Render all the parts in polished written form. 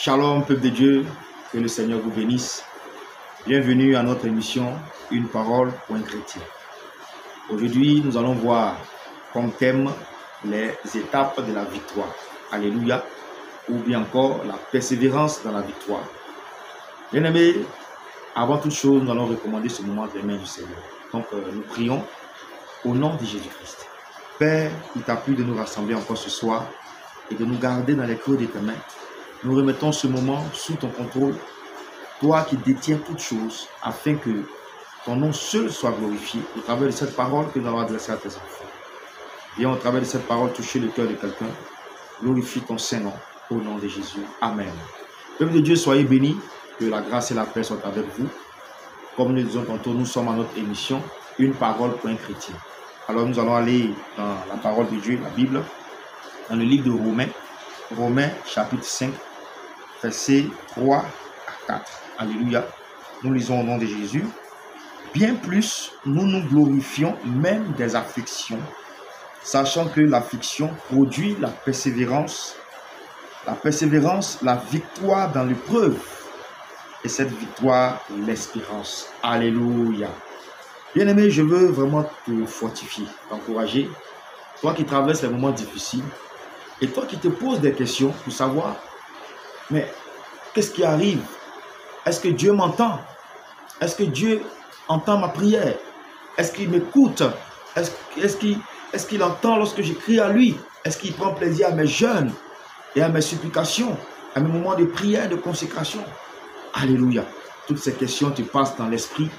Shalom, peuple de Dieu, que le Seigneur vous bénisse. Bienvenue à notre émission Une parole pour un chrétien. Aujourd'hui, nous allons voir comme thème les étapes de la victoire. Alléluia. Ou bien encore la persévérance dans la victoire. Bien-aimés, avant toute chose, nous allons recommander ce moment des mains du Seigneur. Donc, nous prions au nom de Jésus-Christ. Père, il t'a plu de nous rassembler encore ce soir et de nous garder dans les creux de tes mains. Nous remettons ce moment sous ton contrôle, toi qui détiens toutes choses, afin que ton nom seul soit glorifié au travers de cette parole que nous allons adresser à tes enfants. Viens au travers de cette parole toucher le cœur de quelqu'un. Glorifie ton Saint-Nom au nom de Jésus. Amen. Peuple de Dieu, soyez bénis, que la grâce et la paix soient avec vous. Comme nous disons tantôt, nous sommes à notre émission Une parole pour un chrétien. Alors nous allons aller dans la parole de Dieu, la Bible, dans le livre de Romains chapitre 5, versets 3 à 4. Alléluia. Nous lisons au nom de Jésus. Bien plus, nous nous glorifions même des afflictions, sachant que l'affliction produit la persévérance, la victoire dans l'épreuve, et cette victoire, l'espérance. Alléluia. Bien-aimé, je veux vraiment te fortifier, t'encourager, toi qui traverses les moments difficiles, et toi qui te poses des questions pour savoir, mais qu'est-ce qui arrive? Est-ce que Dieu m'entend? Est-ce que Dieu entend ma prière? Est-ce qu'il m'écoute? Est-ce qu'il entend lorsque je crie à lui? Est-ce qu'il prend plaisir à mes jeûnes et à mes supplications, à mes moments de prière, de consécration? Alléluia. Toutes ces questions te passent dans l'esprit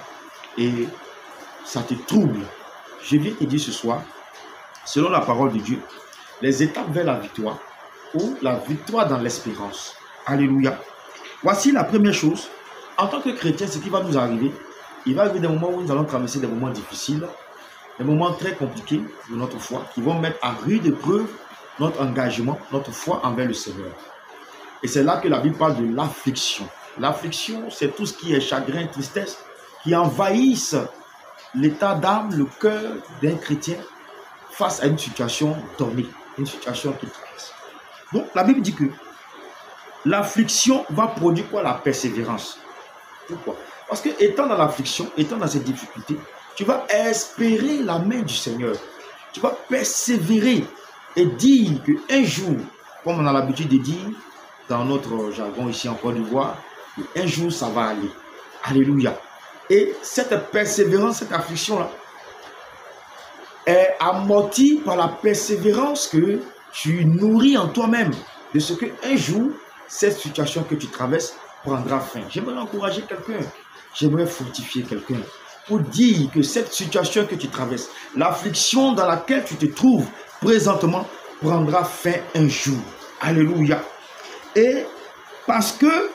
et ça te trouble. Je viens te dire ce soir, selon la parole de Dieu, les étapes vers la victoire ou la victoire dans l'espérance. Alléluia. Voici la première chose. En tant que chrétien, ce qui va nous arriver, il va arriver des moments où nous allons traverser des moments difficiles, des moments très compliqués de notre foi, qui vont mettre à rude épreuve notre engagement, notre foi envers le Seigneur. Et c'est là que la Bible parle de l'affliction. L'affliction, c'est tout ce qui est chagrin, tristesse, qui envahissent l'état d'âme, le cœur d'un chrétien face à une situation donnée, une situation qu'il traverse. Donc, la Bible dit que l'affliction va produire quoi? La persévérance. Pourquoi? Parce que étant dans l'affliction, étant dans ces difficultés, tu vas espérer la main du Seigneur. Tu vas persévérer et dire qu'un jour, comme on a l'habitude de dire dans notre jargon ici en Côte d'Ivoire, un jour ça va aller. Alléluia. Et cette persévérance, cette affliction-là, est amortie par la persévérance que tu nourris en toi-même, de ce qu'un jour, cette situation que tu traverses prendra fin. J'aimerais encourager quelqu'un, j'aimerais fortifier quelqu'un pour dire que cette situation que tu traverses, l'affliction dans laquelle tu te trouves présentement, prendra fin un jour. Alléluia. Et parce que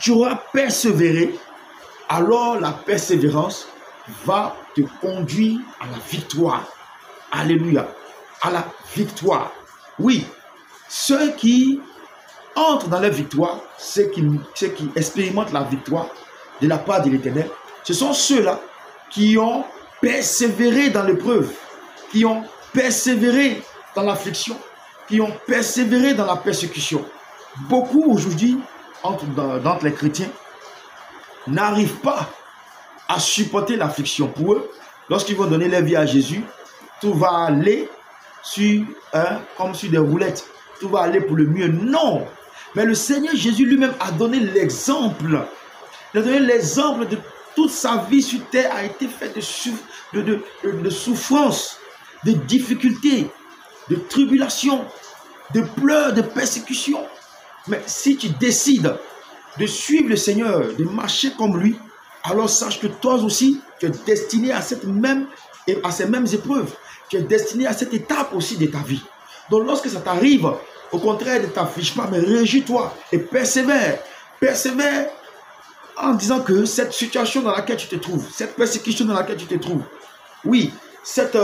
tu auras persévéré, alors la persévérance va te conduire à la victoire. Alléluia. À la victoire. Oui, ceux qui entrent dans la victoire, ceux qui expérimentent la victoire de la part de l'Éternel, ce sont ceux-là qui ont persévéré dans l'épreuve, qui ont persévéré dans l'affliction, qui ont persévéré dans la persécution. Beaucoup aujourd'hui, d'entre les chrétiens, n'arrivent pas à supporter l'affliction. Pour eux, lorsqu'ils vont donner leur vie à Jésus, tout va aller comme sur des roulettes. Tout va aller pour le mieux. Non! Mais le Seigneur Jésus lui-même a donné l'exemple. Il a donné l'exemple de toute sa vie sur terre a été faite de souffrance, de difficultés, de tribulations, de pleurs, de persécutions. Mais si tu décides de suivre le Seigneur, de marcher comme lui, alors sache que toi aussi, tu es destiné à ces mêmes épreuves. Tu es destiné à cette étape aussi de ta vie. Donc lorsque ça t'arrive, au contraire, ne t'affiche pas, mais réjouis-toi et persévère. Persévère en disant que cette situation dans laquelle tu te trouves, cette persécution dans laquelle tu te trouves, oui, cette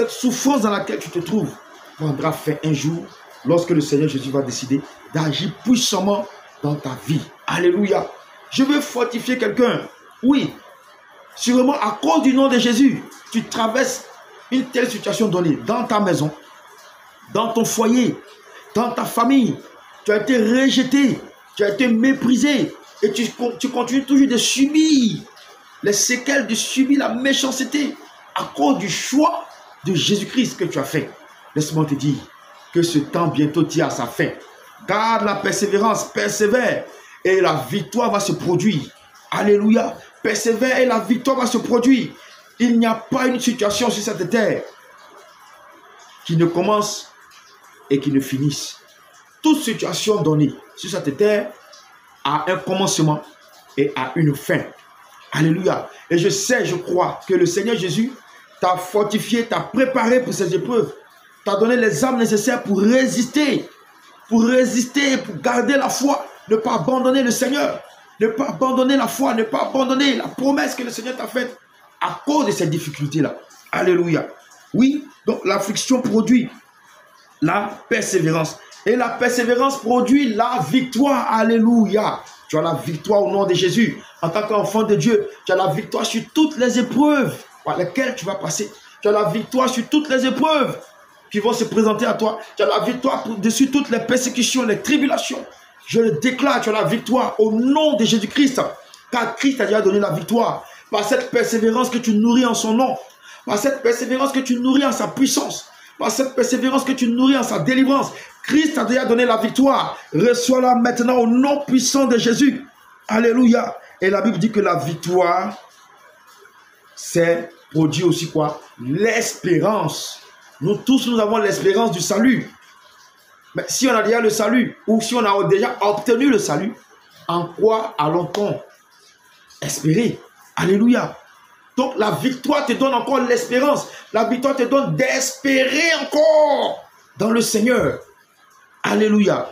souffrance dans laquelle tu te trouves, prendra fin un jour lorsque le Seigneur Jésus va décider d'agir puissamment dans ta vie. Alléluia. Je veux fortifier quelqu'un. Oui, sûrement à cause du nom de Jésus, tu traverses une telle situation donnée dans ta maison, dans ton foyer, dans ta famille, tu as été rejeté, tu as été méprisé, et tu continues toujours de subir les séquelles, de subir la méchanceté à cause du choix de Jésus-Christ que tu as fait. Laisse-moi te dire que ce temps bientôt tire à sa fin. Garde la persévérance, persévère, et la victoire va se produire. Alléluia. Persévère et la victoire va se produire. Il n'y a pas une situation sur cette terre qui ne commence et qui ne finisse. Toute situation donnée sur cette terre a un commencement et a une fin. Alléluia. Et je sais, je crois que le Seigneur Jésus t'a fortifié, t'a préparé pour ces épreuves, t'a donné les armes nécessaires pour résister, pour garder la foi, ne pas abandonner le Seigneur, ne pas abandonner la foi, ne pas abandonner la promesse que le Seigneur t'a faite à cause de ces difficultés-là. Alléluia. Oui, donc l'affliction produit la persévérance. Et la persévérance produit la victoire. Alléluia. Tu as la victoire au nom de Jésus. En tant qu'enfant de Dieu, tu as la victoire sur toutes les épreuves par lesquelles tu vas passer. Tu as la victoire sur toutes les épreuves qui vont se présenter à toi. Tu as la victoire dessus toutes les persécutions, les tribulations. Je le déclare, tu as la victoire au nom de Jésus-Christ. Car Christ a déjà donné la victoire. Par cette persévérance que tu nourris en son nom. Par cette persévérance que tu nourris en sa puissance. Par cette persévérance que tu nourris en sa délivrance. Christ a déjà donné la victoire. Reçois-la maintenant au nom puissant de Jésus. Alléluia. Et la Bible dit que la victoire, c'est produit aussi quoi? L'espérance. Nous tous, nous avons l'espérance du salut. Mais si on a déjà le salut, ou si on a déjà obtenu le salut, en quoi allons-on espérer? Alléluia. Donc la victoire te donne encore l'espérance. La victoire te donne d'espérer encore dans le Seigneur. Alléluia.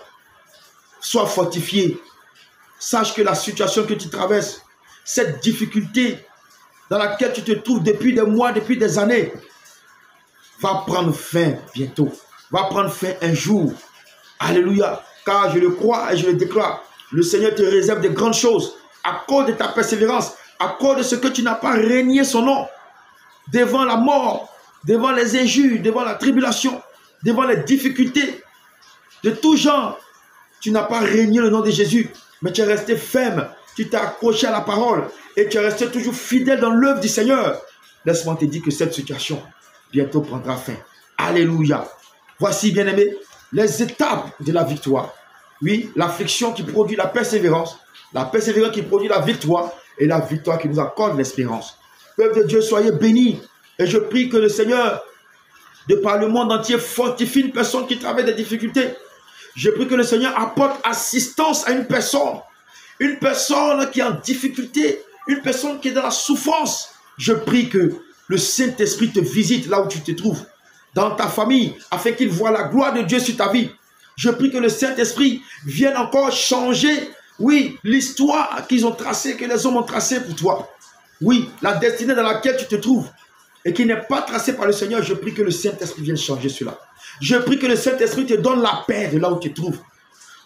Sois fortifié. Sache que la situation que tu traverses, cette difficulté dans laquelle tu te trouves depuis des mois, depuis des années, va prendre fin bientôt. Va prendre fin un jour. Alléluia. Car je le crois et je le déclare. Le Seigneur te réserve de grandes choses à cause de ta persévérance, à cause de ce que tu n'as pas régné son nom devant la mort, devant les injures, devant la tribulation, devant les difficultés de tout genre. Tu n'as pas régné le nom de Jésus, mais tu es resté ferme, tu t'es accroché à la parole et tu es resté toujours fidèle dans l'œuvre du Seigneur. Laisse-moi te dire que cette situation bientôt prendra fin. Alléluia. Voici, bien-aimés, les étapes de la victoire. Oui, l'affliction qui produit la persévérance qui produit la victoire, et la victoire qui nous accorde l'espérance. Peuple de Dieu, soyez bénis. Et je prie que le Seigneur, de par le monde entier, fortifie une personne qui traverse des difficultés. Je prie que le Seigneur apporte assistance à une personne qui est en difficulté, une personne qui est dans la souffrance. Je prie que le Saint-Esprit te visite là où tu te trouves, dans ta famille, afin qu'il voie la gloire de Dieu sur ta vie. Je prie que le Saint-Esprit vienne encore changer, oui, l'histoire qu'ils ont tracée, que les hommes ont tracée pour toi. Oui, la destinée dans laquelle tu te trouves et qui n'est pas tracée par le Seigneur, je prie que le Saint-Esprit vienne changer cela. Je prie que le Saint-Esprit te donne la paix de là où tu te trouves.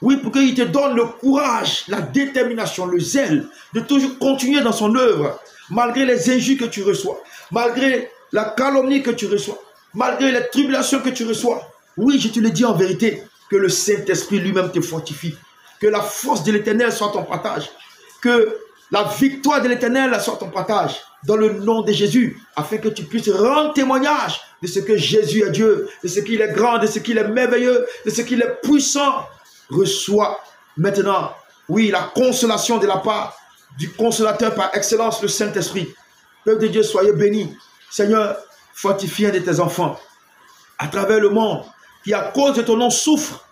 Oui, pour qu'il te donne le courage, la détermination, le zèle de toujours continuer dans son œuvre, malgré les injures que tu reçois, malgré la calomnie que tu reçois, malgré les tribulations que tu reçois. Oui, je te le dis en vérité, que le Saint-Esprit lui-même te fortifie. Que la force de l'Éternel soit ton partage. Que la victoire de l'Éternel soit ton partage. Dans le nom de Jésus. Afin que tu puisses rendre témoignage de ce que Jésus est Dieu. De ce qu'il est grand, de ce qu'il est merveilleux, de ce qu'il est puissant. Reçois maintenant, oui, la consolation de la part du consolateur par excellence, le Saint-Esprit. Peuple de Dieu, soyez bénis. Seigneur, fortifie un de tes enfants. À travers le monde, qui à cause de ton nom souffre,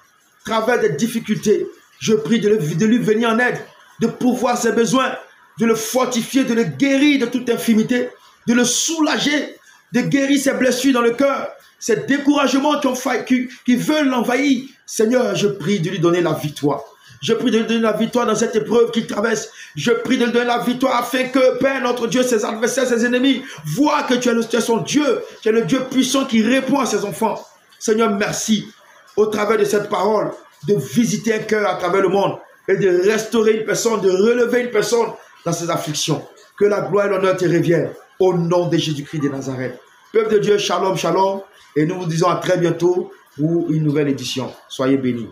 travers des difficultés. Je prie de lui venir en aide, de pouvoir ses besoins, de le fortifier, de le guérir de toute infirmité, de le soulager, de guérir ses blessures dans le cœur, ces découragements qui veulent l'envahir. Seigneur, je prie de lui donner la victoire. Je prie de lui donner la victoire dans cette épreuve qu'il traverse. Je prie de lui donner la victoire afin que, Père, notre Dieu, ses adversaires, ses ennemis, voient que tu es son Dieu, tu es le Dieu puissant qui répond à ses enfants. Seigneur, merci, au travers de cette parole, de visiter un cœur à travers le monde et de restaurer une personne, de relever une personne dans ses afflictions. Que la gloire et l'honneur te reviennent au nom de Jésus-Christ de Nazareth. Peuple de Dieu, shalom, shalom. Et nous vous disons à très bientôt pour une nouvelle édition. Soyez bénis.